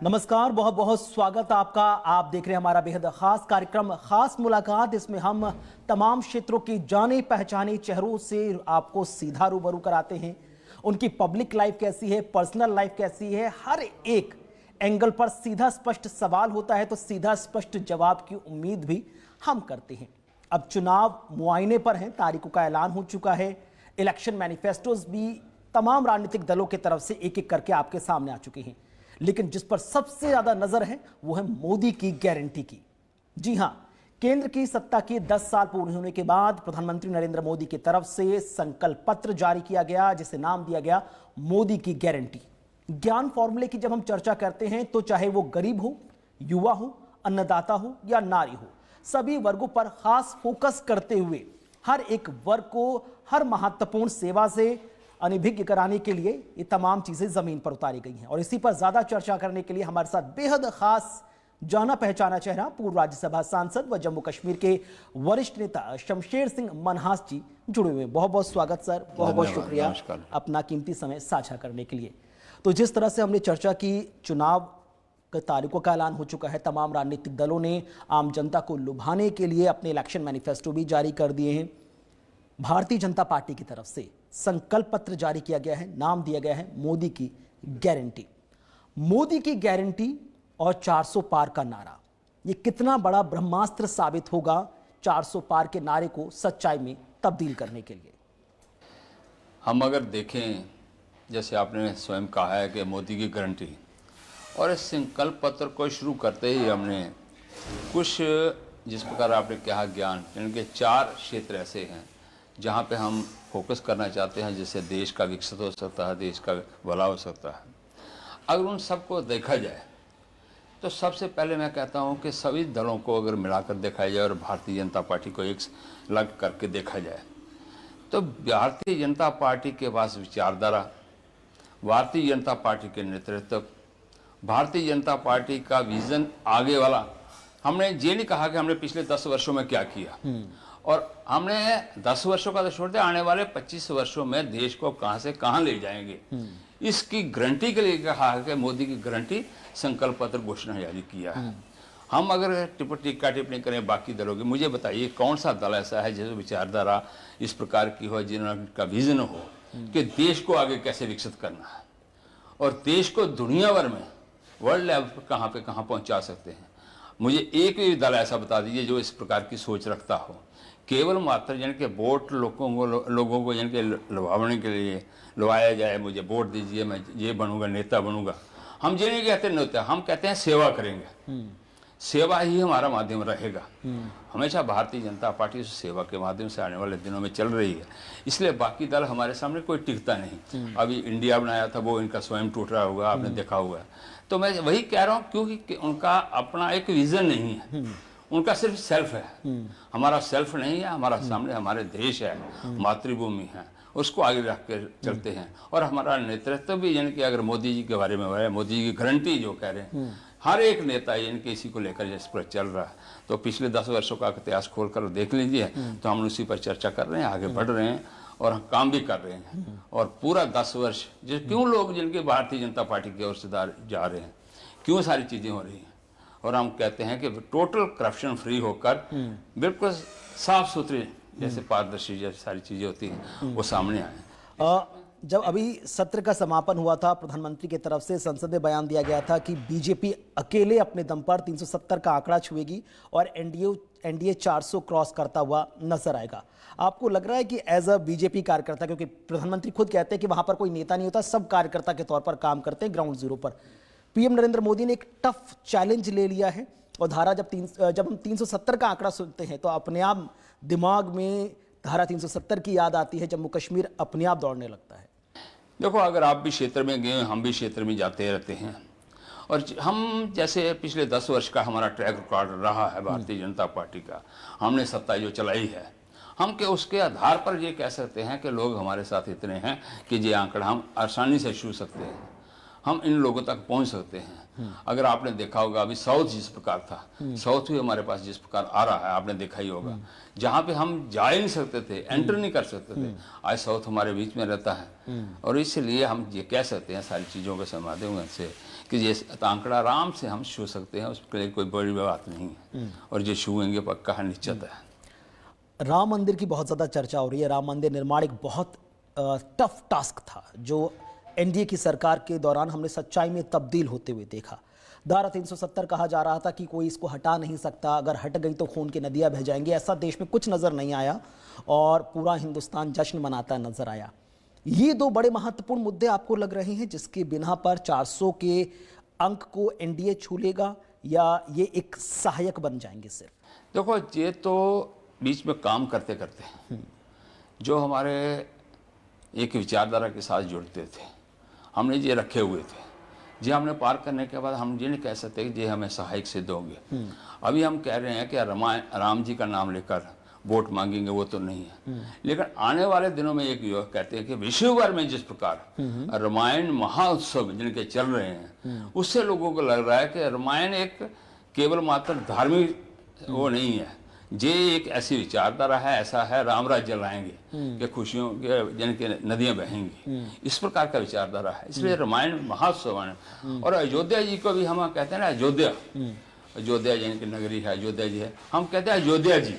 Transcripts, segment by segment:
नमस्कार, बहुत बहुत स्वागत आपका। आप देख रहे हैं हमारा बेहद खास कार्यक्रम खास मुलाकात। इसमें हम तमाम क्षेत्रों की जाने पहचाने चेहरों से आपको सीधा रूबरू कराते हैं। उनकी पब्लिक लाइफ कैसी है, पर्सनल लाइफ कैसी है, हर एक एंगल पर सीधा स्पष्ट सवाल होता है तो सीधा स्पष्ट जवाब की उम्मीद भी हम करते हैं। अब चुनाव मुआयने पर हैं, तारीखों का ऐलान हो चुका है। इलेक्शन मैनिफेस्टोज भी तमाम राजनीतिक दलों की तरफ से एक एक करके आपके सामने आ चुके हैं, लेकिन जिस पर सबसे ज्यादा नजर है वो है मोदी की गारंटी की। जी हां, केंद्र की सत्ता के 10 साल पूर्ण होने के बाद प्रधानमंत्री नरेंद्र मोदी की तरफ से संकल्प पत्र जारी किया गया, जिसे नाम दिया गया मोदी की गारंटी। ज्ञान फॉर्मूले की जब हम चर्चा करते हैं तो चाहे वो गरीब हो, युवा हो, अन्नदाता हो या नारी हो, सभी वर्गों पर खास फोकस करते हुए हर एक वर्ग को हर महत्वपूर्ण सेवा से अनभिज्ञ कराने के लिए ये तमाम चीजें जमीन पर उतारी गई हैं। और इसी पर ज्यादा चर्चा करने के लिए हमारे साथ बेहद खास जाना पहचाना चेहरा पूर्व राज्यसभा सांसद व जम्मू कश्मीर के वरिष्ठ नेता शमशेर सिंह मनहास जी जुड़े हुए हैं। बहुत बहुत स्वागत सर, बहुत बहुत शुक्रिया अपना कीमती समय साझा करने के लिए। तो जिस तरह से हमने चर्चा की, चुनाव के तारीखों का ऐलान हो चुका है, तमाम राजनीतिक दलों ने आम जनता को लुभाने के लिए अपने इलेक्शन मैनिफेस्टो भी जारी कर दिए हैं। भारतीय जनता पार्टी की तरफ से संकल्प पत्र जारी किया गया है, नाम दिया गया है मोदी की गारंटी। मोदी की गारंटी और 400 पार का नारा, ये कितना बड़ा ब्रह्मास्त्र साबित होगा 400 पार के नारे को सच्चाई में तब्दील करने के लिए। हम अगर देखें, जैसे आपने स्वयं कहा है कि मोदी की गारंटी, और इस संकल्प पत्र को शुरू करते ही हमने कुछ, जिस प्रकार आपने कहा, ज्ञान, यानी कि 4 क्षेत्र ऐसे हैं जहाँ पे हम फोकस करना चाहते हैं, जिससे देश का विकसित हो सकता है, देश का भला हो सकता है। अगर उन सबको देखा जाए तो सबसे पहले मैं कहता हूँ कि सभी दलों को अगर मिलाकर देखा जाए और भारतीय जनता पार्टी को एक अलग करके देखा जाए तो भारतीय जनता पार्टी के पास विचारधारा, भारतीय जनता पार्टी के नेतृत्व, भारतीय जनता पार्टी का विजन आगे वाला। हमने ये नहीं कहा कि हमने पिछले 10 वर्षों में क्या किया, और हमने 10 वर्षों का तो छोड़ दिया, आने वाले 25 वर्षों में देश को कहां से कहां ले जाएंगे, इसकी गारंटी के लिए कहा है कि मोदी की गारंटी संकल्प पत्र घोषणा जारी किया है। हम अगर टीका टिप्पणी करें बाकी दलों की, मुझे बताइए कौन सा दल ऐसा है जिसकी विचारधारा इस प्रकार की हो, जिनका विजन हो कि देश को आगे कैसे विकसित करना है और देश को दुनिया भर में वर्ल्ड लेवल पर कहाँ पहुंचा सकते हैं। मुझे एक भी दल ऐसा बता दीजिए जो इस प्रकार की सोच रखता हो। केवल मात्र यानी कि वोट लोगों को यानी कि लुभावने के लिए लुभाया जाए, मुझे वोट दीजिए, मैं ये बनूंगा, नेता बनूंगा। हम ये नहीं कहते नेता, हम कहते हैं सेवा करेंगे। सेवा ही हमारा माध्यम रहेगा। हमेशा भारतीय जनता पार्टी सेवा के माध्यम से आने वाले दिनों में चल रही है, इसलिए बाकी दल हमारे सामने कोई टिकता नहीं। अभी इंडिया बनाया था, वो इनका स्वयं टूट रहा होगा, आपने देखा होगा। तो मैं वही कह रहा हूँ, क्योंकि उनका अपना एक विजन नहीं है, उनका सिर्फ सेल्फ है। हमारा सेल्फ नहीं है, हमारा सामने हमारे देश है, मातृभूमि है, उसको आगे रख कर चलते हैं। और हमारा नेतृत्व भी, यानी कि अगर मोदी जी के बारे में है, मोदी जी की गारंटी जो कह रहे हैं, हर एक नेता यानी कि इसी को लेकर जिस पर चल रहा है, तो पिछले 10 वर्षों का इतिहास खोलकर देख लीजिए, तो हम उसी पर चर्चा कर रहे हैं, आगे बढ़ रहे हैं और हम काम भी कर रहे हैं। और पूरा 10 वर्ष क्यों लोग जिनके भारतीय जनता पार्टी की ओर से जा रहे हैं, क्यों सारी चीज़ें हो रही हैं, और हम कहते हैं कि टोटल करप्शन फ्री होकर बिल्कुल साफ सुथरे, जैसे पारदर्शी जैसी सारी चीज़ें होती हैं, वो सामने आए। जब अभी सत्र का समापन हुआ था, प्रधानमंत्री की तरफ से संसद में बयान दिया गया था कि बीजेपी अकेले अपने दम पर 370 का आंकड़ा छुएगी और एनडीए 400 क्रॉस करता हुआ नजर आएगा। आपको लग रहा है कि एज अ बीजेपी कार्यकर्ता, क्योंकि प्रधानमंत्री खुद कहते हैं कि वहां पर कोई नेता नहीं होता, सब कार्यकर्ता के तौर पर काम करते हैं ग्राउंड जीरो पर, पीएम नरेंद्र मोदी ने एक टफ चैलेंज ले लिया है और धारा जब हम 370 का आंकड़ा सुनते हैं तो अपने आप दिमाग में धारा 370 की याद आती है, जम्मू कश्मीर अपने आप दौड़ने लगता है। देखो, अगर आप भी क्षेत्र में गए, हम भी क्षेत्र में जाते रहते हैं, और हम जैसे पिछले 10 वर्ष का हमारा ट्रैक रिकॉर्ड रहा है भारतीय जनता पार्टी का, हमने सत्ता जो चलाई है, हम के उसके आधार पर ये कह सकते हैं कि लोग हमारे साथ इतने हैं कि ये आंकड़ा हम आसानी से छू सकते हैं। हम इन लोगों तक पहुंच सकते हैं। अगर आपने देखा होगा अभी साउथ जिस प्रकार था, साउथ भी हमारे पास जिस प्रकार आ रहा है, आपने देखा ही होगा, जहाँ पे हम जा ही नहीं सकते थे, एंटर नहीं कर सकते थे, आज साउथ हमारे बीच में रहता है। और इसलिए हम ये कह सकते हैं सारी चीज़ों के माध्यम से कि ये आंकड़ा आराम से हम छू सकते हैं, उसके लिए कोई बड़ी बात नहीं है, और ये छूएंगे पक्का है, निश्चित है। राम मंदिर की बहुत ज़्यादा चर्चा हो रही है। राम मंदिर निर्माण एक बहुत टफ टास्क था जो एनडीए की सरकार के दौरान हमने सच्चाई में तब्दील होते हुए देखा। धारा 370 कहा जा रहा था कि कोई इसको हटा नहीं सकता, अगर हट गई तो खून की नदियां बह जाएंगी। ऐसा देश में कुछ नज़र नहीं आया और पूरा हिंदुस्तान जश्न मनाता नजर आया। ये दो बड़े महत्वपूर्ण मुद्दे आपको लग रहे हैं जिसके बिना पर 400 के अंक को एनडीए छू लेगा, या ये एक सहायक बन जाएंगे सिर्फ? देखो, ये तो बीच में काम करते करते जो हमारे एक विचारधारा के साथ जुड़ते थे, हमने ये रखे हुए थे, जी हमने पार करने के बाद हम ये नहीं कह सकते कि ये हमें सहायक सिद्ध होंगे। अभी हम कह रहे हैं कि राम जी का नाम लेकर वोट मांगेंगे, वो तो नहीं है। लेकिन आने वाले दिनों में एक युवक कहते हैं कि विश्व भर में जिस प्रकार रामायण महाउत्सव जिनके चल रहे हैं, उससे लोगों को लग रहा है कि रामायण एक केवल मात्र धार्मिक वो नहीं है, ये एक ऐसी विचारधारा है, ऐसा है राम राज्य लाएंगे कि खुशियों के यानी कि नदियां बहेंगी, इस प्रकार का विचारधारा है। इसलिए रामायण महोत्सव है। और अयोध्या जी को भी हम कहते हैं ना, अयोध्या यानी कि नगरी है, अयोध्या जी है, हम कहते हैं अयोध्या जी,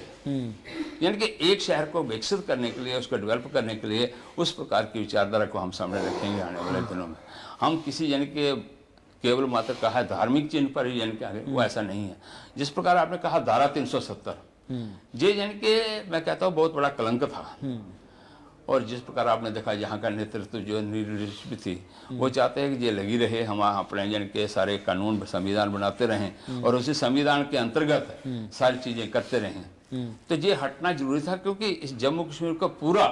यानी कि एक शहर को विकसित करने के लिए, उसको डेवलप करने के लिए उस प्रकार की विचारधारा को हम सामने रखेंगे आने वाले दिनों में। हम किसी यानी कि केवल मात्र कहा है धार्मिक चिन्ह पर ही यानी कि वो ऐसा नहीं है। जिस प्रकार आपने कहा धारा 370, ये यानी कि मैं कहता हूँ बहुत बड़ा कलंक था। और जिस प्रकार आपने देखा यहाँ का नेतृत्व जो लीडरशिप थी, वो चाहते हैं कि ये लगी रहे, हम अपने यानी कि सारे कानून संविधान बनाते रहें और उसी संविधान के अंतर्गत सारी चीजें करते रहें। तो ये हटना जरूरी था, क्योंकि इस जम्मू कश्मीर को पूरा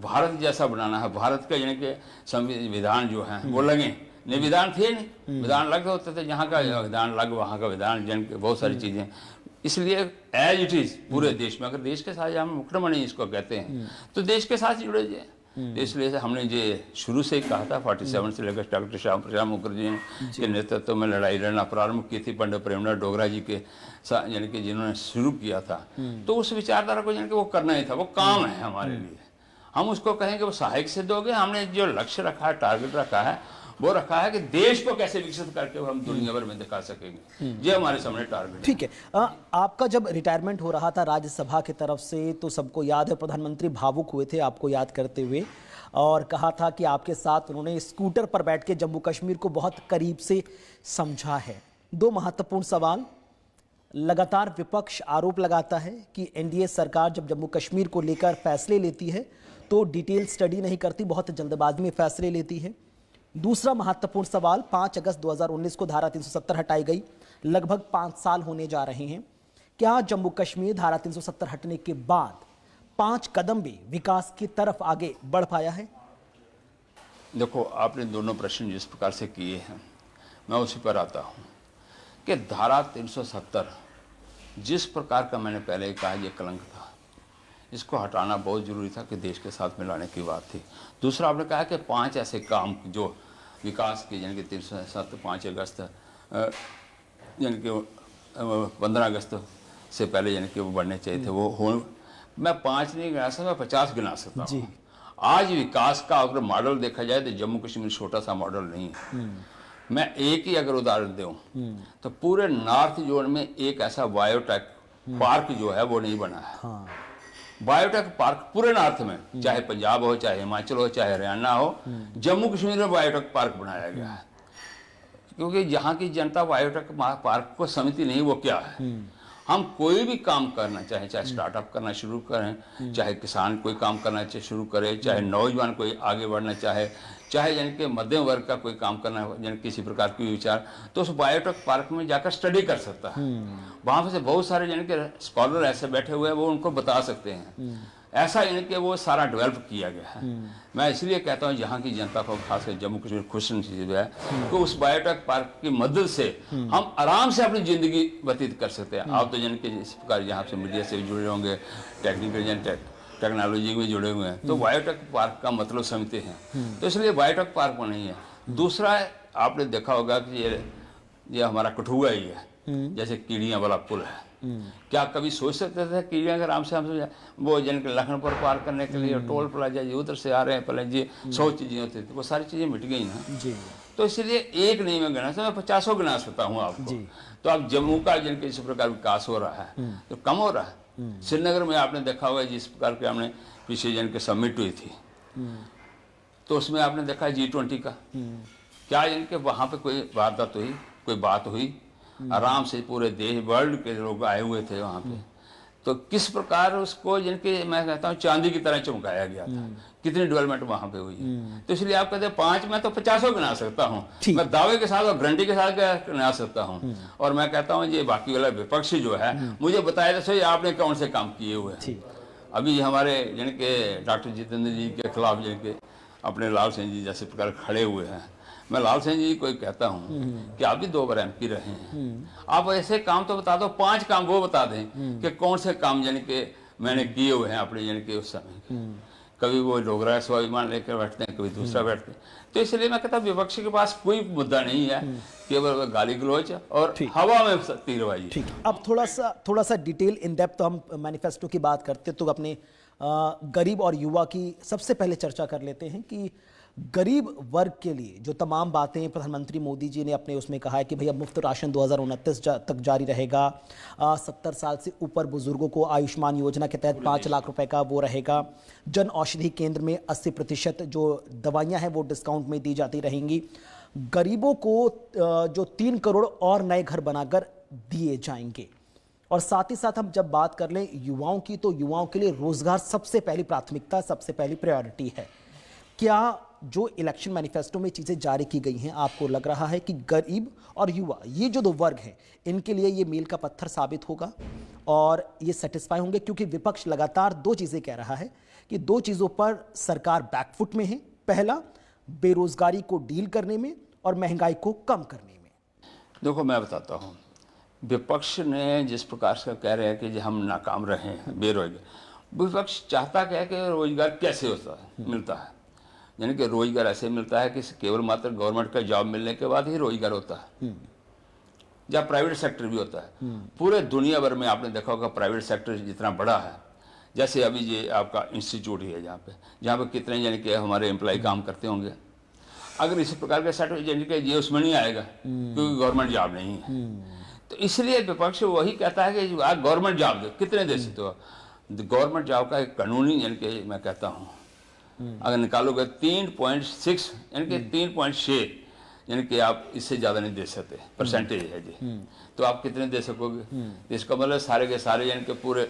भारत जैसा बनाना है। भारत का यानी कि संविधान जो है वो लगे, नहीं विधान थे नहीं, विधान लग होते थे, यहाँ का विधान लग, वहाँ का विधान, जन के बहुत सारी चीजें। इसलिए एज इट इज पूरे देश में, अगर देश के साथ हम मुक्तमणि इसको कहते हैं, तो देश के साथ जुड़े जाए। तो इसलिए हमने ये शुरू से ही कहा था, 47 से लेकर डॉक्टर श्याम प्रसाद मुखर्जी के नेतृत्व में लड़ाई लड़ना प्रारंभ की थी, पंडित प्रेमनाथ डोगरा जी के साथ, यानी कि जिन्होंने शुरू किया था। तो उस विचारधारा को यानी कि वो करना ही था, वो काम है हमारे लिए। हम उसको कहेंगे वो सहायक सिद्ध हो गए। हमने जो लक्ष्य रखा है, टारगेट रखा है, वो रखा है कि देश को कैसे विकसित करके हम दुनिया भर में दिखा सकेंगे। ये हमारे सामने टारगेट है। ठीक है। आपका जब रिटायरमेंट हो रहा था राज्यसभा की तरफ से, तो सबको याद है प्रधानमंत्री भावुक हुए थे आपको याद करते हुए, और कहा था कि आपके साथ उन्होंने स्कूटर पर बैठ के जम्मू कश्मीर को बहुत करीब से समझा है। दो महत्वपूर्ण सवाल। लगातार विपक्ष आरोप लगाता है कि एनडीए सरकार जब जम्मू कश्मीर को लेकर फैसले लेती है तो डिटेल स्टडी नहीं करती, बहुत जल्दबाजी में फैसले लेती है। दूसरा महत्वपूर्ण सवाल, 5 अगस्त 2019 को धारा 370 हटाई गई, लगभग 5 साल होने जा रहे हैं। क्या जम्मू कश्मीर धारा 370 हटने के बाद 5 कदम भी विकास की तरफ आगे बढ़ पाया है? देखो, आपने दोनों प्रश्न जिस प्रकार से किए हैं, मैं उसी पर आता हूँ कि धारा 370 जिस प्रकार का मैंने पहले ही कहा, ये कलंक था, इसको हटाना बहुत ज़रूरी था कि देश के साथ मिलाने की बात थी। दूसरा, आपने कहा कि 5 ऐसे काम जो विकास के, यानी कि 370 5 अगस्त यानी कि 15 अगस्त से पहले यानी कि वो बढ़ने चाहिए थे, वो हो। मैं 5 नहीं गिना सकता, मैं 50 गिना सकता हूँ। आज विकास का अगर मॉडल देखा जाए तो जम्मू कश्मीर छोटा सा मॉडल नहीं है। मैं एक ही अगर उदाहरण दूं तो पूरे नॉर्थ जोन में एक ऐसा बायोटेक पार्क जो है वो नहीं बना है। बायोटेक पार्क पूरे नॉर्थ में, चाहे पंजाब हो, चाहे हिमाचल हो, चाहे हरियाणा हो, जम्मू कश्मीर में बायोटेक पार्क बनाया गया है। क्योंकि यहाँ की जनता बायोटेक पार्क को समझती नहीं वो क्या है। हम कोई भी काम करना चाहे, चाहे स्टार्टअप करना शुरू करें, चाहे किसान कोई काम करना शुरू करे, चाहे नौजवान कोई आगे बढ़ना चाहे, चाहे यानी कि मध्यम वर्ग का कोई काम करना यानी किसी प्रकार की विचार, तो उस बायोटेक पार्क में जाकर स्टडी कर सकता है। वहाँ से बहुत सारे यानी कि स्कॉलर ऐसे बैठे हुए हैं, वो उनको बता सकते हैं। ऐसा यानी कि वो सारा डेवलप किया गया है। मैं इसलिए कहता हूँ यहाँ की जनता को, खासकर जम्मू कश्मीर खुशनसीब है कि उस बायोटेक पार्क की मदद से हम आराम से अपनी ज़िंदगी व्यतीत कर सकते हैं। आप तो यानी कि इस प्रकार यहाँ से मीडिया से भी जुड़े होंगे, टेक्निकल टेक्नोलॉजी में जुड़े हुए हैं, तो बायोटेक पार्क का मतलब समझते हैं। तो इसलिए बायोटेक पार्क में नहीं है। दूसरा, आपने देखा होगा कि ये हमारा कठुआ ही है, जैसे कीड़ियाँ वाला पुल है। क्या कभी सोच सकते थे कीड़ियाँ अगर हमसे वो जिनके लखनपुर पार करने के लिए टोल प्लाजा जी उधर से आ रहे हैं, पहले जी 100 चीज़ें होती थी, वो सारी चीज़ें मिट गई ना जी। तो इसलिए एक नहीं मैं गिना सकता, मैं 50 गिना सकता हूँ आपको। तो अब जम्मू का जिनके इस प्रकार विकास हो रहा है तो कम हो रहा है। श्रीनगर में आपने देखा होगा जिस प्रकार के हमने पीछे जिनके समिट हुई थी तो उसमें आपने देखा G20 का क्या इनके वहाँ पे कोई वारदात हुई, कोई बात हुई, आराम से पूरे देश वर्ल्ड के लोग आए हुए थे वहाँ पे। तो किस प्रकार उसको जिनके मैं कहता हूँ चांदी की तरह चमकाया गया था, कितनी डेवलपमेंट वहाँ पे हुई है। तो इसलिए आप कहते हैं 5 मैं तो 50 गिना सकता हूँ, मैं दावे के साथ और गारंटी के साथ गिना सकता हूँ। और मैं कहता हूँ ये बाकी वाला विपक्ष जो है मुझे बताया तो सही आपने कौन से काम किए हुए हैं। अभी हमारे जिनके डॉक्टर जितेंद्र जी के खिलाफ जिनके अपने लाल सिंह जी जैसे प्रकार खड़े हुए हैं, मैं लाल सिंह जी को कहता हूँ कि आप भी 2 बार MP रहे हैं, आप ऐसे काम तो बता दो, 5 काम वो बता दें कि कौन से काम यानी कि मैंने किए हुए हैं अपने यानी कि उस समय। कभी वो डोगरा स्वाभिमान लेकर बैठते हैं, कभी दूसरा बैठते हैं। तो इसलिए मैं कहता हूँ विपक्ष के पास कोई मुद्दा नहीं है, केवल गाली गलौज और हवा में तीरबाजी। ठीक, अब थोड़ा सा डिटेल इन डेप्थ हम मैनिफेस्टो की बात करते तो अपने गरीब और युवा की सबसे पहले चर्चा कर लेते हैं कि गरीब वर्ग के लिए जो तमाम बातें प्रधानमंत्री मोदी जी ने अपने उसमें कहा है कि भैया मुफ्त राशन 2029 तक जारी रहेगा, 70 साल से ऊपर बुजुर्गों को आयुष्मान योजना के तहत 5 लाख रुपए का वो रहेगा, जन औषधि केंद्र में 80% जो दवाइयां हैं वो डिस्काउंट में दी जाती रहेंगी, गरीबों को जो 3 करोड़ और नए घर बनाकर दिए जाएंगे। और साथ ही साथ हम जब बात कर लें युवाओं की तो युवाओं के लिए रोजगार सबसे पहली प्राथमिकता, सबसे पहली प्रायोरिटी है। क्या जो इलेक्शन मैनिफेस्टो में चीज़ें जारी की गई हैं आपको लग रहा है कि गरीब और युवा ये जो 2 वर्ग हैं इनके लिए ये मील का पत्थर साबित होगा और ये सेटिस्फाई होंगे? क्योंकि विपक्ष लगातार 2 चीज़ें कह रहा है कि 2 चीज़ों पर सरकार बैकफुट में है। पहला, बेरोजगारी को डील करने में और महंगाई को कम करने में। देखो मैं बताता हूँ, विपक्ष ने जिस प्रकार से कह रहे हैं कि हम नाकाम रहे हैं बेरोजगार, विपक्ष चाहता क्या है कि रोजगार कैसे होता है मिलता है, यानी कि रोजगार ऐसे मिलता है कि केवल मात्र गवर्नमेंट का जॉब मिलने के बाद ही रोजगार होता है, या प्राइवेट सेक्टर भी होता है। पूरे दुनिया भर में आपने देखा होगा प्राइवेट सेक्टर जितना बड़ा है, जैसे अभी ये आपका इंस्टीट्यूट ही है जहाँ पे कितने यानी कि हमारे एम्प्लॉय काम करते होंगे, अगर इसी प्रकार के सेक्टर यानी कि ये उसमें नहीं आएगा क्योंकि गवर्नमेंट जॉब नहीं है। तो इसलिए विपक्ष वही कहता है कि आप गवर्नमेंट जॉब दो, कितने दे सकते हो। गवर्नमेंट जॉब का एक कानूनी यानी कि मैं कहता हूँ अगर निकालोगे 3.6 यानी कि 3.6 यानी कि आप इससे ज़्यादा नहीं दे सकते, परसेंटेज है जी। तो आप कितने दे सकोगे? इसका मतलब सारे के सारे यानी कि पूरे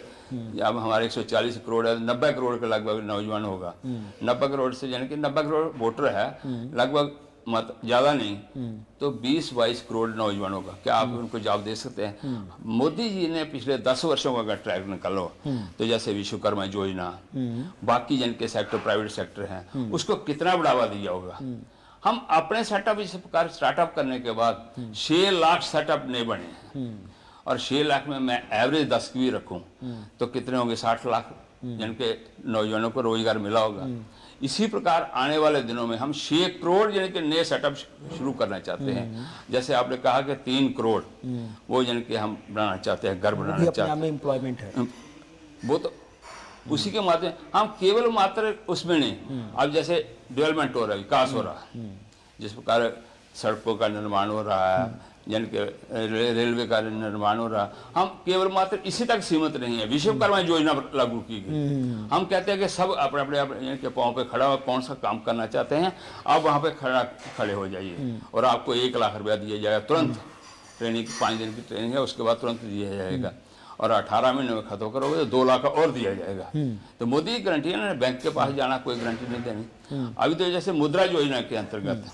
अब हमारे 140 करोड़ है, 90 करोड़ के लगभग नौजवान होगा, 90 करोड़ से यानी कि 90 करोड़ वोटर है लगभग, मत ज़्यादा नहीं तो 20-22 करोड़ नौजवान होगा। क्या आप उनको जॉब दे सकते हैं? मोदी जी ने पिछले 10 वर्षों का अगर ट्रैक निकालो तो जैसे विश्वकर्मा योजना, बाकी जिनके सेक्टर प्राइवेट सेक्टर हैं उसको कितना बढ़ावा दिया होगा। हम अपने सेटअप इस प्रकार स्टार्टअप करने के बाद 6 लाख सेटअप नहीं बने हैं, और 6 लाख में मैं एवरेज 10 की भी रखूं तो कितने होंगे? 60 लाख जिनके नौजवानों को रोजगार मिला होगा। इसी प्रकार आने वाले दिनों में हम 6 करोड़ यानी कि नए सेटअप शुरू करना चाहते हैं। जैसे आपने कहा कि 3 करोड़ वो यानी कि हम बनाना चाहते हैं, घर बनाना चाहते हैं, एम्प्लॉयमेंट है वो तो उसी के माध्यम हम केवल मात्र उसमें नहीं, अब जैसे डेवलपमेंट हो रहा है, विकास हो रहा है, जिस प्रकार सड़कों का निर्माण हो रहा है, यानी कि रेलवे का निर्माण हो रहा है, हम केवल मात्र इसी तक सीमित नहीं है। विश्वकर्मा योजना लागू की गई, हम कहते हैं कि सब अपने अपने यानी कि पाँव पे खड़ा हो, कौन सा काम करना चाहते हैं आप वहाँ पे खड़े हो जाइए और आपको 1 लाख रुपया दिया जाएगा तुरंत। ट्रेनिंग 5 दिन की ट्रेनिंग है, उसके बाद तुरंत दिया जाएगा, और 18 महीने में खत्म करोगे तो 2 लाख और दिया जाएगा। तो मोदी की गारंटी है ना, बैंक के पास जाना कोई गारंटी नहीं देनी। अभी तो जैसे मुद्रा योजना के अंतर्गत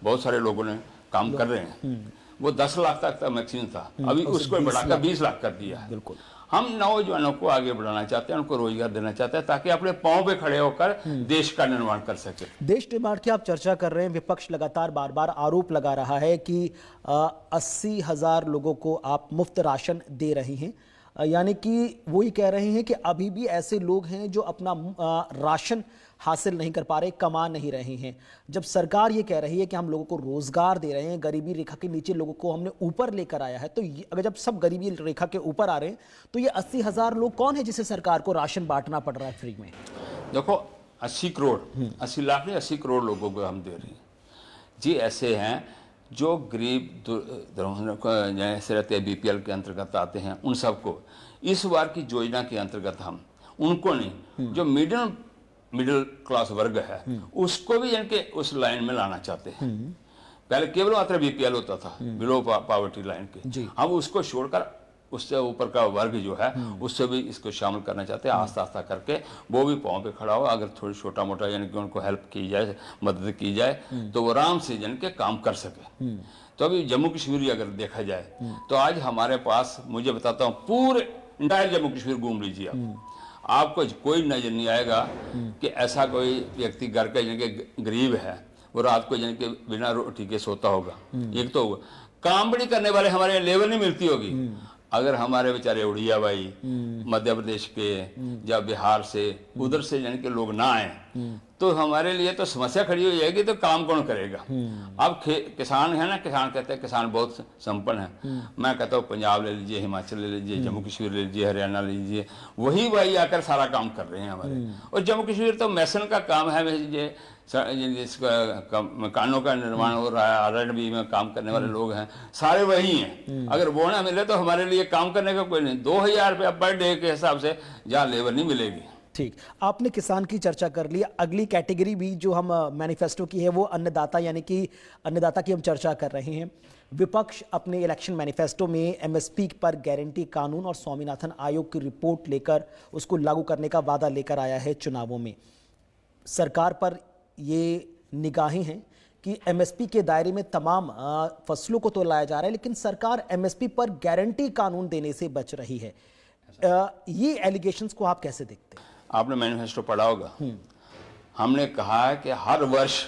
बहुत सारे लोगों ने काम कर रहे हैं, वो 10 लाख तक मैक्सिमम था, अभी उसको बढ़ाकर 20 लाख कर दिया है। बिल्कुल, हम नौजवानों को आगे बढ़ाना चाहते हैं, उनको रोजगार देना चाहते हैं ताकि अपने पांव पे खड़े होकर देश का निर्माण कर सके। देश निर्माण की आप चर्चा कर रहे हैं, विपक्ष लगातार बार बार आरोप लगा रहा है कि 80,000 लोगों को आप मुफ्त राशन दे रहे हैं, यानी कि वही कह रहे हैं कि अभी भी ऐसे लोग हैं जो अपना राशन हासिल नहीं कर पा रहे, कमा नहीं रहे हैं। जब सरकार ये कह रही है कि हम लोगों को रोजगार दे रहे हैं, गरीबी रेखा के नीचे लोगों को हमने ऊपर लेकर आया है, तो अगर जब सब गरीबी रेखा के ऊपर आ रहे हैं तो ये 80,000 लोग कौन है जिसे सरकार को राशन बांटना पड़ रहा है फ्री में? देखो 80 करोड़ 80 लाख नहीं 80 करोड़ लोगों को हम दे रहे हैं जी। ऐसे हैं जो गरीब जैसे रहते हैं, BPL के अंतर्गत आते हैं, उन सबको इस बार की योजना के अंतर्गत हम उनको नहीं, जो मिडिल क्लास वर्ग है उसको भी यानी कि उस लाइन में लाना चाहते हैं। पहले केवल मात्र BPL होता था, बिलो पॉवर्टी लाइन के, हम उसको छोड़कर उससे ऊपर का वर्ग जो है उससे भी इसको शामिल करना चाहते हैं। आस्ता आस्ता करके वो भी पाँव पे खड़ा हो, अगर थोड़ी छोटा मोटा यानी कि उनको हेल्प की जाए, मदद की जाए, तो वो आराम से यानी कि काम कर सके। तो अभी जम्मू कश्मीर अगर देखा जाए तो आज हमारे पास, मुझे बताता हूँ, पूरे इंटायर जम्मू कश्मीर घूम लीजिए आपको कोई नजर नहीं आएगा कि ऐसा कोई व्यक्ति घर का यानी कि गरीब है वो रात को यानी कि बिना रोटी के सोता होगा। एक तो काम बड़ी करने वाले हमारे लेबर नहीं मिलती होगी। अगर हमारे बेचारे उड़िया भाई मध्य प्रदेश के या बिहार से उधर से यानी कि लोग ना आए तो हमारे लिए तो समस्या खड़ी हो जाएगी, तो काम कौन करेगा? अब किसान है ना, किसान कहते हैं किसान बहुत संपन्न है। मैं कहता हूँ पंजाब ले लीजिए, हिमाचल ले लीजिए, जम्मू कश्मीर ले लीजिए, हरियाणा ले लीजिए, वही भाई आकर सारा काम कर रहे हैं हमारे। और जम्मू कश्मीर तो मैसन का काम है, मकानों का निर्माण हो रहा है, R&B में काम करने वाले लोग हैं, सारे वही हैं। अगर वो ना मिले तो हमारे लिए काम करने का कोई नहीं। 2,000 रुपया पर डे के हिसाब से जहाँ लेबर नहीं मिलेगी। ठीक, आपने किसान की चर्चा कर ली। अगली कैटेगरी भी जो हम मैनिफेस्टो की है वो अन्नदाता, यानी कि अन्नदाता की हम चर्चा कर रहे हैं। विपक्ष अपने इलेक्शन मैनिफेस्टो में MSP पर गारंटी कानून और स्वामीनाथन आयोग की रिपोर्ट लेकर उसको लागू करने का वादा लेकर आया है चुनावों में। सरकार पर ये निगाहें हैं कि MSP के दायरे में तमाम फसलों को तो लाया जा रहा है, लेकिन सरकार MSP पर गारंटी कानून देने से बच रही है। ये एलिगेशंस को आप कैसे देखते हैं? आपने मैनिफेस्टो पढ़ा होगा, हमने कहा है कि हर वर्ष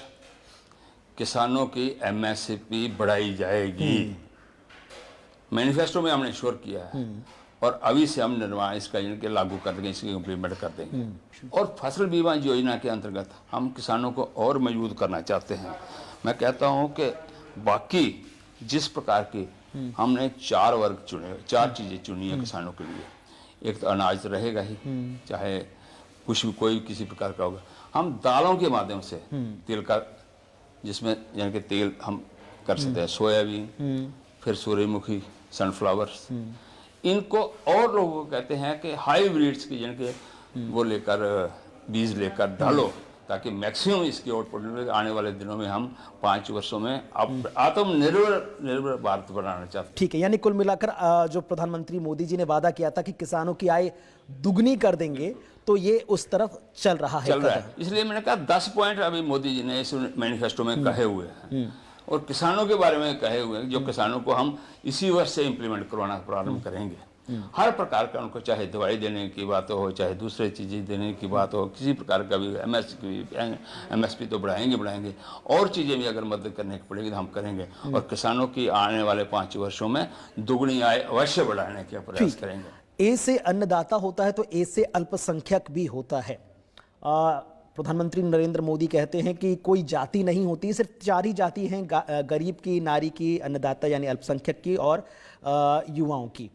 किसानों की MSP बढ़ाई जाएगी। मैनिफेस्टो में हमने श्योर किया है और अभी से हम निर्माण इसका इनके लागू कर देंगे, इसकी इम्प्लीमेंट कर देंगे। और फसल बीमा योजना के अंतर्गत हम किसानों को और मजबूत करना चाहते हैं। मैं कहता हूं कि बाकी जिस प्रकार की हमने 4 वर्ग चुने, 4 चीज़ें चुनी है किसानों के लिए। एक तो अनाज तो रहेगा ही, चाहे कुछ भी कोई किसी प्रकार का होगा। हम दालों के माध्यम से तेल का, जिसमें यानी कि तेल हम कर सकते हैं, सोयाबीन, फिर सूर्यमुखी, सनफ्लावर्स, इनको और लोग कहते हैं कि हाइब्रिड्स की यानी कि वो लेकर बीज लेकर डालो, ताकि मैक्सिमम इसकी आउटपुट आने वाले दिनों में हम 5 वर्षों में आत्मनिर्भर भारत बनाना चाहते हैं। ठीक है, यानी कुल मिलाकर जो प्रधानमंत्री मोदी जी ने वादा किया था कि किसानों की आय दुगनी कर देंगे, तो ये उस तरफ चल रहा है। इसलिए मैंने कहा 10 पॉइंट अभी मोदी जी ने इस मैनिफेस्टो में कहे हुए हैं और किसानों के बारे में कहे हुए हैं, जो किसानों को हम इसी वर्ष से इम्प्लीमेंट करवाना प्रारंभ करेंगे। हर प्रकार का उनको, चाहे दवाई देने की बात हो, चाहे दूसरे चीज़ें देने की बात हो, किसी प्रकार का भी MSP तो बढ़ाएंगे और चीज़ें भी अगर मदद करने की पड़ेगी तो हम करेंगे। और किसानों की आने वाले 5 वर्षों में दुगनी आय अवश्य बढ़ाने का प्रयास करेंगे। ए से अन्नदाता होता है तो ए से अल्पसंख्यक भी होता है। प्रधानमंत्री नरेंद्र मोदी कहते हैं कि कोई जाति नहीं होती, सिर्फ 4 ही जाति हैं, गरीब की, नारी की, अन्नदाता यानी अल्पसंख्यक की और युवाओं की।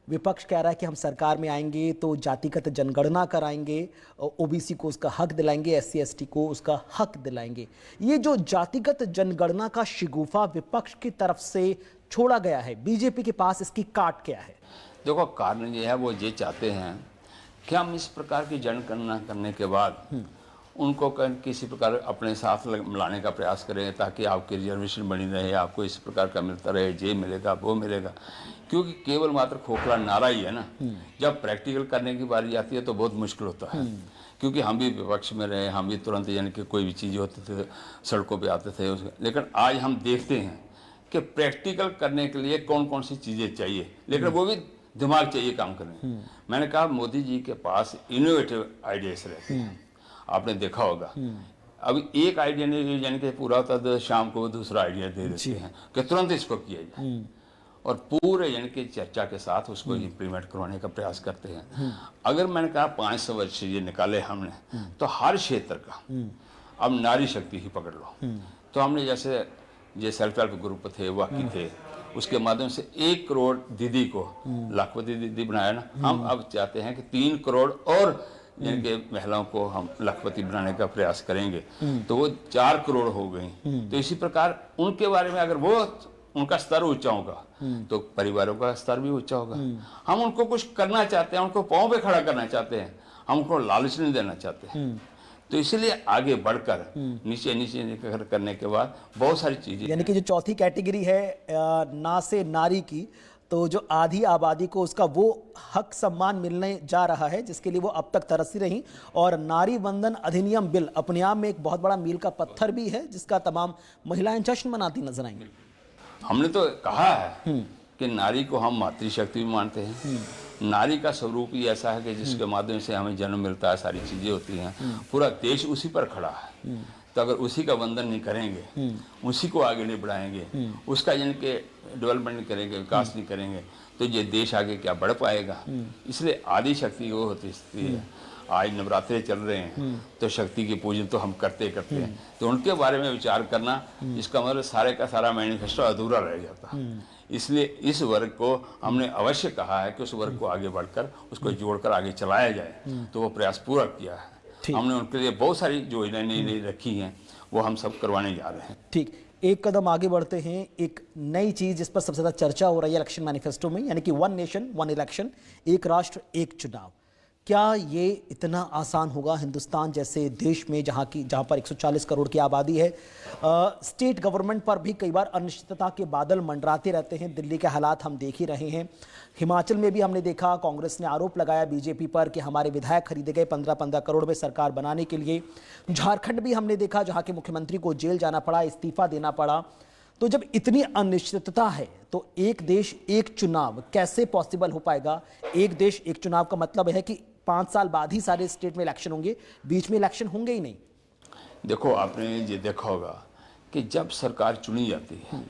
विपक्ष कह रहा है कि हम सरकार में आएंगे तो जातिगत जनगणना कराएंगे, OBC को उसका हक दिलाएंगे, SC ST को उसका हक दिलाएंगे। ये जो जातिगत जनगणना का शिगुफा विपक्ष की तरफ से छोड़ा गया है, बीजेपी के पास इसकी काट क्या है? देखो, कारण ये है, वो ये चाहते हैं कि हम इस प्रकार की जनगणना करने के बाद उनको किसी प्रकार अपने साथ मिलाने का प्रयास करें, ताकि आपकी रिजर्वेशन बनी रहे, आपको इस प्रकार का मिलता रहे, ये मिलेगा वो मिलेगा। क्योंकि केवल मात्र खोखला नारा ही है ना, जब प्रैक्टिकल करने की बारी आती है तो बहुत मुश्किल होता है। क्योंकि हम भी विपक्ष में रहे, हम भी तुरंत यानी कि कोई भी चीज़ होती थी सड़कों पे आते थे, लेकिन आज हम देखते हैं कि प्रैक्टिकल करने के लिए कौन कौन सी चीज़ें चाहिए, लेकिन वो भी दिमाग चाहिए काम करने। मैंने कहा मोदी जी के पास इनोवेटिव आइडियाज रहते हैं, आपने देखा होगा। अभी एक आइडिया नहीं यानी कि पूरा होता तो शाम को दूसरा आइडिया दे देते हैं कि तुरंत इसको किया जाए। और पूरे यानी कि चर्चा के साथ उसको इम्प्लीमेंट करवाने का प्रयास करते हैं। अगर मैंने कहा 500 वर्ष ये निकाले हमने, तो हर क्षेत्र का अब नारी शक्ति ही पकड़ लो। तो हमने जैसे ये सेल्फ हेल्प ग्रुप थे, वाकी थे, उसके माध्यम से 1 करोड़ दीदी को लाखपति दीदी बनाया ना। हम अब चाहते हैं कि 3 करोड़ और यानी कि महिलाओं को हम लाखपति बनाने का प्रयास करेंगे, तो वो 4 करोड़ हो गई। तो इसी प्रकार उनके बारे में अगर वो उनका स्तर ऊंचा होगा तो परिवारों का स्तर भी ऊंचा होगा। हम उनको कुछ करना चाहते हैं, उनको पांव पे खड़ा करना चाहते हैं, हम उनको लालच नहीं देना चाहते हैं। तो इसलिए आगे बढ़कर नीचे नीचे करने के बाद बहुत सारी चीजें, यानी कि जो चौथी कैटेगरी है ना से नारी की, तो जो आधी आबादी को उसका वो हक सम्मान मिलने जा रहा है जिसके लिए वो अब तक तरसी रही। और नारी वंदन अधिनियम बिल अपने आप में एक बहुत बड़ा मील का पत्थर भी है जिसका तमाम महिलाएं जश्न मनाती नजर आएंगी। हमने तो कहा है कि नारी को हम मातृशक्ति भी मानते हैं। नारी का स्वरूप ही ऐसा है कि जिसके माध्यम से हमें जन्म मिलता है, सारी चीजें होती हैं, पूरा देश उसी पर खड़ा है। तो अगर उसी का वंदन नहीं करेंगे, उसी को आगे नहीं बढ़ाएंगे, उसका यानी कि डेवलपमेंट नहीं करेंगे, विकास नहीं करेंगे, तो ये देश आगे क्या बढ़ पाएगा। इसलिए आदि शक्ति वो होती है। आज नवरात्रे चल रहे हैं तो शक्ति की पूजन तो हम करते करते हैं, तो उनके बारे में विचार करना, इसका मतलब सारे का सारा मैनिफेस्टो अधूरा रह जाता है। इसलिए इस वर्ग को हमने अवश्य कहा है कि उस वर्ग को आगे बढ़कर उसको जोड़कर आगे चलाया जाए, तो वो प्रयास पूरा किया है। हमने उनके लिए बहुत सारी योजनाएं रखी हैं, वो हम सब करवाने जा रहे हैं। ठीक, एक कदम आगे बढ़ते हैं। एक नई चीज जिस पर सबसे ज्यादा चर्चा हो रही है इलेक्शन मैनिफेस्टो में, यानी कि 1 नेशन 1 इलेक्शन, एक राष्ट्र एक चुनाव। क्या ये इतना आसान होगा हिंदुस्तान जैसे देश में जहां पर 140 करोड़ की आबादी है? स्टेट गवर्नमेंट पर भी कई बार अनिश्चितता के बादल मंडराते रहते हैं। दिल्ली के हालात हम देख ही रहे हैं। हिमाचल में भी हमने देखा, कांग्रेस ने आरोप लगाया बीजेपी पर कि हमारे विधायक खरीदे गए 15-15 करोड़ में सरकार बनाने के लिए। झारखंड भी हमने देखा जहां के मुख्यमंत्री को जेल जाना पड़ा, इस्तीफा देना पड़ा। तो जब इतनी अनिश्चितता है तो एक देश एक चुनाव कैसे पॉसिबल हो पाएगा? एक देश एक चुनाव का मतलब है कि 5 साल बाद ही सारे स्टेट में इलेक्शन होंगे, बीच में इलेक्शन होंगे ही नहीं। देखो, आपने ये देखा होगा कि जब सरकार चुनी जाती है,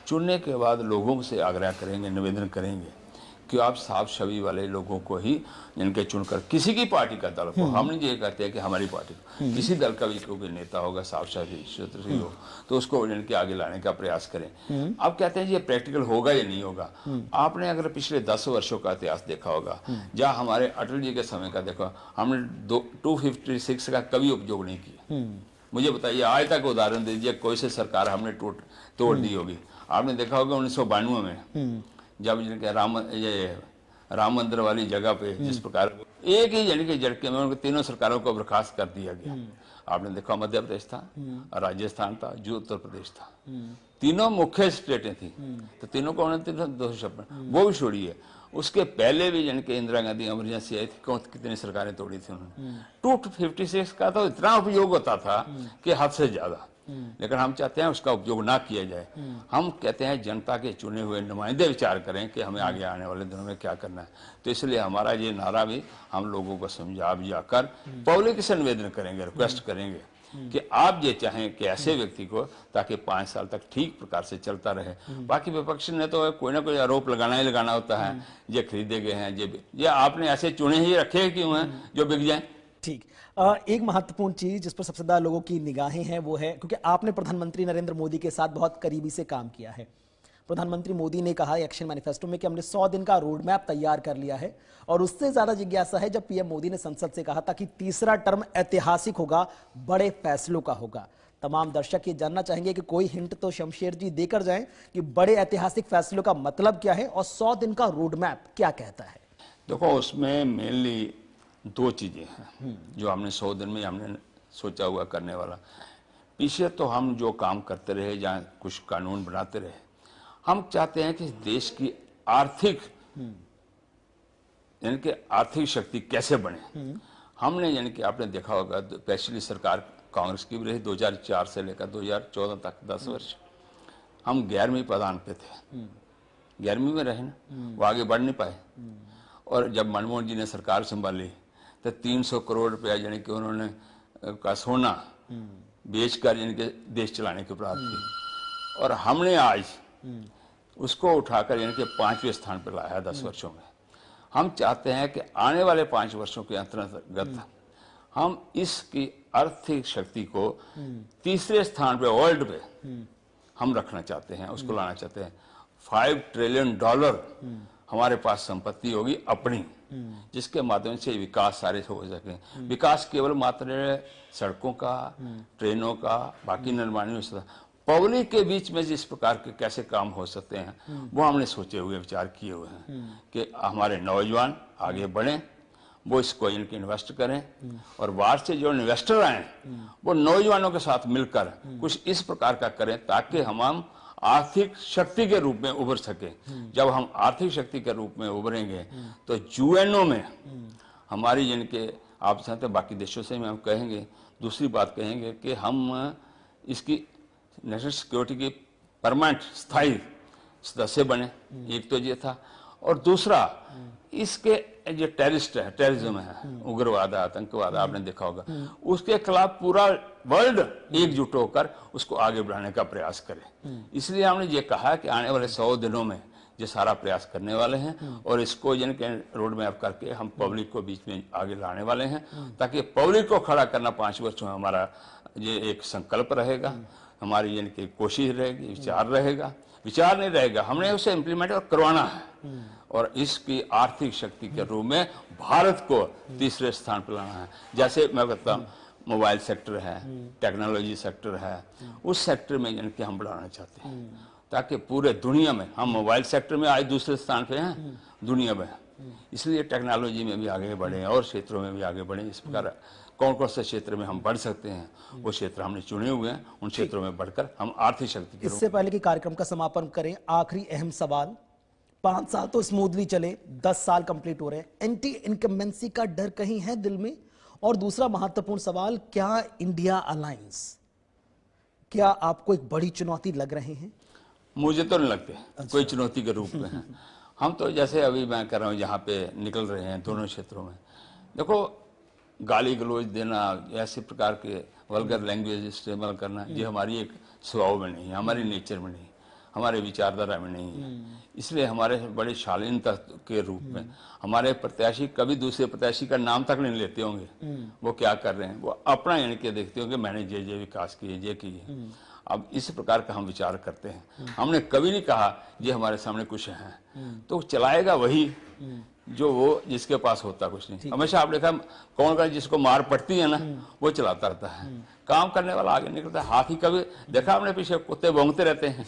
चुनने के बाद लोगों से आग्रह करेंगे, निवेदन करेंगे कि आप साफ छवि वाले लोगों को ही जिनके चुनकर, किसी की पार्टी का दल को, हम नहीं ये कहते हैं कि हमारी पार्टी, किसी दल का भी कोई नेता होगा साफ छवि क्षेत्र से हो, तो उसको जिनके आगे लाने का प्रयास करें। अब कहते हैं ये प्रैक्टिकल होगा या नहीं होगा। आपने अगर पिछले 10 वर्षों का इतिहास देखा होगा, जहाँ हमारे अटल जी के समय का देखा, हमने 256 का कभी उपयोग नहीं किया। मुझे बताइए, आज तक उदाहरण दे दीजिए कोई से सरकार हमने तोड़ दी होगी। आपने देखा होगा 1992 में जब राम मंदिर वाली जगह पे जिस प्रकार एक ही यानी कि झटके में उनको तीनों सरकारों को बर्खास्त कर दिया गया। आपने देखा मध्य प्रदेश था, राजस्थान था, जो उत्तर प्रदेश था, तीनों मुख्य स्टेटें थी, तो तीनों को उन्होंने 256 वो भी छोड़िए। उसके पहले भी यानी कि इंदिरा गांधी इमरजेंसी आई थी, कितनी सरकारें तोड़ी थी उन्होंने। 256 का तो इतना उपयोग होता था कि हद से ज्यादा, लेकिन हम चाहते हैं उसका उपयोग ना किया जाए। हम कहते हैं जनता के चुने हुए नुमाइंदे विचार करें कि हमें आगे आने वाले दिनों में क्या करना है। तो इसलिए हमारा ये नारा भी हम लोगों को समझा बुझाकर पब्लिक से निवेदन करेंगे, रिक्वेस्ट करेंगे कि आप ये चाहें कि ऐसे व्यक्ति को, ताकि 5 साल तक ठीक प्रकार से चलता रहे। बाकी विपक्ष ने तो कोई ना कोई आरोप लगाना ही लगाना होता है, ये खरीदे गए हैं, ये आपने ऐसे चुने ही रखे क्यों हैं जो बिक जाए। ठीक, एक महत्वपूर्ण चीज जिस पर सबसे ज्यादा लोगों की निगाहें हैं वो है, क्योंकि आपने प्रधानमंत्री नरेंद्र मोदी के साथ बहुत करीबी से काम किया है। प्रधानमंत्री मोदी ने कहा एक्शन मैनिफेस्टो में कि हमने 100 दिन का रोड मैप तैयार कर लिया है, और उससे ज्यादा जिज्ञासा है जब पीएम मोदी ने संसद से कहा था कि तीसरा टर्म ऐतिहासिक होगा, बड़े फैसलों का होगा। तमाम दर्शक ये जानना चाहेंगे कि कोई हिंट तो शमशेर जी देकर जाएं कि बड़े ऐतिहासिक फैसलों का मतलब क्या है और 100 दिन का रोड मैप क्या कहता है। देखो, उसमें मेनली 2 चीजें हैं जो हमने 100 दिन में हमने सोचा हुआ करने वाला। पीछे तो हम जो काम करते रहे, जहाँ कुछ कानून बनाते रहे, हम चाहते हैं कि देश की आर्थिक यानी कि आर्थिक शक्ति कैसे बने। हमने यानी कि आपने देखा होगा, पिछली सरकार कांग्रेस की भी रही 2004 से लेकर 2014 तक 10 वर्ष, हम 11वीं प्रधान पे थे, 11वीं में रहे ना, वो आगे बढ़ नहीं पाए। और जब मनमोहन जी ने सरकार संभाली तो 300 करोड़ रुपया यानी कि उन्होंने का सोना बेचकर यानी कि देश चलाने की प्राप्त की। और हमने आज उसको उठाकर यानी कि 5वें स्थान पर लाया है 10 वर्षों में। हम चाहते हैं कि आने वाले 5 वर्षों के अंतर्गत हम इसकी आर्थिक शक्ति को तीसरे स्थान पे वर्ल्ड पे हम रखना चाहते हैं, उसको लाना चाहते हैं। $5 ट्रिलियन हमारे पास संपत्ति होगी अपनी, जिसके माध्यम से विकास सारे हो सके। विकास केवल मात्र सड़कों का, ट्रेनों का, बाकी निर्माण नहीं हो सकता। पब्लिक के बीच में जिस प्रकार के कैसे काम हो सकते हैं वो हमने सोचे हुए, विचार किए हुए हैं कि हमारे नौजवान आगे बढ़ें, वो इसको इनके इन्वेस्ट करें, और बाहर से जो इन्वेस्टर आए वो नौजवानों के साथ मिलकर कुछ इस प्रकार का करें ताकि हम आर्थिक शक्ति के रूप में उभर सके। जब हम आर्थिक शक्ति के रूप में उभरेंगे तो यूएनओ में हमारी जिनके आप चाहते बाकी देशों से हम कहेंगे, दूसरी बात कहेंगे कि हम इसकी नेशनल सिक्योरिटी की परमानेंट स्थायी सदस्य बने, एक तो ये था। और दूसरा इसके जो टेररिज्म है, उग्रवाद, आतंकवाद आपने देखा होगा, उसके खिलाफ पूरा वर्ल्ड एकजुट होकर उसको आगे बढ़ाने का प्रयास करे। इसलिए हमने ये कहा कि आने वाले 100 दिनों में ये सारा प्रयास करने वाले हैं और इसको जिनके रोड मैप करके हम पब्लिक को बीच में आगे लाने वाले हैं, ताकि पब्लिक को खड़ा करना 5 वर्षों में हमारा ये एक संकल्प रहेगा, हमारी जिनकी कोशिश रहेगी, विचार नहीं रहेगा, हमने उसे इम्प्लीमेंट और करवाना है। और इसकी आर्थिक शक्ति के रूप में भारत को तीसरे स्थान पर लाना है। जैसे मैं कहता हूँ मोबाइल सेक्टर है, टेक्नोलॉजी सेक्टर है, उस सेक्टर में इनके हम बढ़ाना चाहते हैं ताकि पूरे दुनिया में हम मोबाइल सेक्टर में आज दूसरे स्थान पे हैं दुनिया में, इसलिए टेक्नोलॉजी में भी आगे बढ़े और क्षेत्रों में भी आगे बढ़े। इस प्रकार कौन कौन से क्षेत्र में हम बढ़ सकते हैं वो क्षेत्र हमने चुने हुए हैं, उन क्षेत्रों में बढ़कर हम आर्थिक शक्ति के इससे पहले कि कार्यक्रम का समापन करें, आखिरी अहम सवाल। 5 साल तो स्मूथली चले, 10 साल कंप्लीट हो रहे हैं, एंटी इनकम्बेंसी का डर कहीं है दिल में? और दूसरा महत्वपूर्ण सवाल, क्या इंडिया अलायंस क्या आपको एक बड़ी चुनौती लग रहे हैं? मुझे तो नहीं लगते कोई चुनौती के रूप में है। हम तो जैसे अभी मैं कर रहा हूँ जहाँ पे निकल रहे हैं दोनों क्षेत्रों में, देखो गाली गलौज देना, ऐसे प्रकार के वल्गर लैंग्वेज इस्तेमाल करना, ये हमारी एक स्वभाव में नहीं है, हमारी नेचर में नहीं, हमारे विचारधारा में नहीं है। इसलिए हमारे बड़े शालीनता के रूप में हमारे प्रत्याशी कभी दूसरे प्रत्याशी का नाम तक नहीं लेते होंगे, वो क्या कर रहे हैं, वो अपना यानी कि देखते होंगे मैंने ये विकास किए, ये किए। अब इस प्रकार का हम विचार करते हैं। हमने कभी नहीं कहा ये हमारे सामने कुछ है, तो चलाएगा वही जो वो जिसके पास होता कुछ नहीं। हमेशा आप देखा कौन का जिसको मार पड़ती है ना वो चलाता रहता है, काम करने वाला आगे निकलता है। हाथी कभी देखा हमने पीछे कुत्ते भौंकते रहते हैं,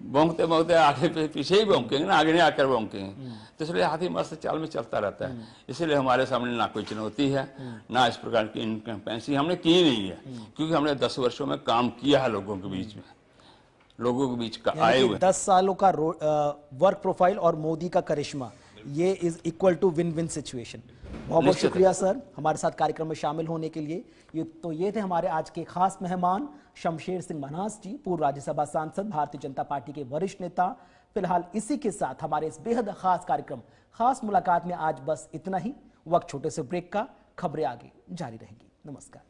भौंकते भौंकते आगे पीछे ही भौंकेंगे ना, आगे नहीं आकर भौंकेंगे। तो इसलिए हाथी मस्त चाल में चलता रहता है। इसलिए हमारे सामने ना कोई चुनौती है, ना इस प्रकार की इनकम्बेंसी हमने की नहीं है, क्योंकि हमने 10 वर्षों में काम किया है लोगों के बीच में, लोगों के बीच का आए हुए 10 सालों का वर्क प्रोफाइल और मोदी का करिश्मा, ये is equal to win win situation. बहुत बहुत शुक्रिया सर हमारे साथ कार्यक्रम में शामिल होने के लिए। ये थे हमारे आज के खास मेहमान शमशेर सिंह मन्हास जी, पूर्व राज्यसभा सांसद, भारतीय जनता पार्टी के वरिष्ठ नेता। फिलहाल इसी के साथ हमारे इस बेहद खास कार्यक्रम खास मुलाकात में आज बस इतना ही। वक्त छोटे से ब्रेक का, खबरें आगे जारी रहेंगी। नमस्कार।